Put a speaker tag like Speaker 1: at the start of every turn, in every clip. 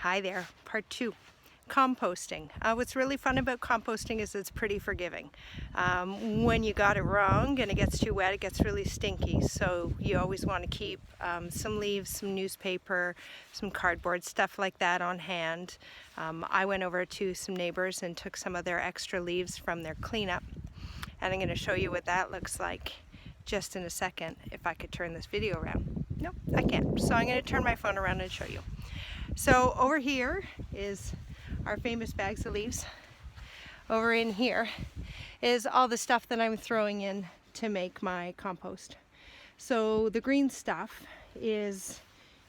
Speaker 1: Hi there, part 2. Composting. What's really fun about composting is it's pretty forgiving. When you got it wrong and it gets too wet, it gets really stinky. So you always want to keep some leaves, some newspaper, some cardboard, stuff like that on hand. I went over to some neighbors and took some of their extra leaves from their cleanup. And I'm going to show you what that looks like just in a second if I could turn this video around. Nope, I can't. So I'm going to turn my phone around and show you. So over here is our famous bags of leaves. Over in here is all the stuff that I'm throwing in to make my compost. So the green stuff is,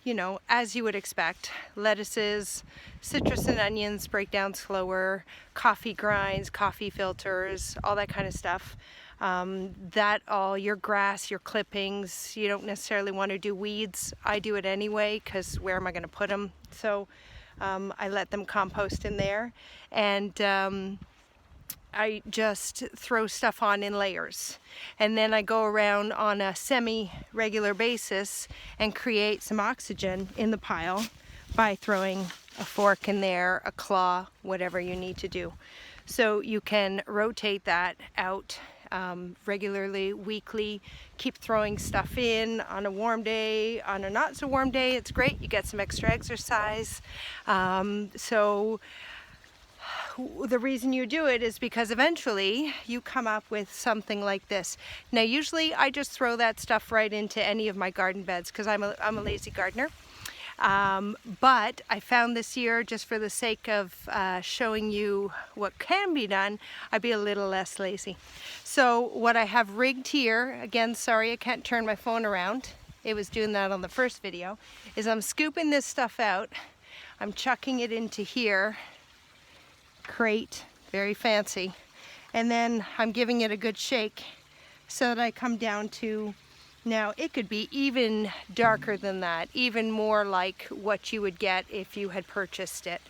Speaker 1: you know, as you would expect, lettuces, citrus and onions break down slower, coffee grinds, coffee filters, all that kind of stuff. All your grass, your clippings, you don't necessarily want to do weeds. I do it anyway because where am I going to put them? So I let them compost in there, and I just throw stuff on in layers, and then I go around on a semi-regular basis and create some oxygen in the pile by throwing a fork in there, a claw, whatever you need to do. So you can rotate that out regularly, weekly, keep throwing stuff in on a warm day, on a not so warm day. It's great, you get some extra exercise. So the reason you do it is because eventually you come up with something like this. Now usually I just throw that stuff right into any of my garden beds because I'm a lazy gardener. But I found this year, just for the sake of showing you what can be done, I'd be a little less lazy. So what I have rigged here, again, sorry I can't turn my phone around, it was doing that on the first video, is I'm scooping this stuff out, I'm chucking it into here, crate, very fancy, and then I'm giving it a good shake so that I come down to, now it could be even darker than that, even more like what you would get if you had purchased it.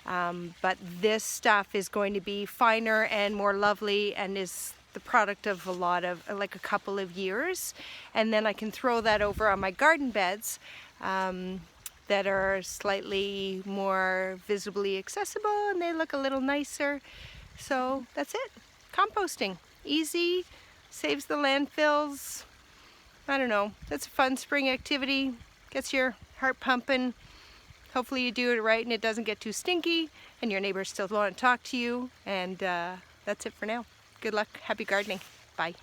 Speaker 1: But this stuff is going to be finer and more lovely and is the product of a couple of years. And then I can throw that over on my garden beds that are slightly more visibly accessible and they look a little nicer. So that's it. Composting. Easy, saves the landfills. I don't know, it's a fun spring activity, gets your heart pumping. Hopefully you do it right and it doesn't get too stinky and your neighbors still want to talk to you. And that's it for now. Good luck, happy gardening, bye.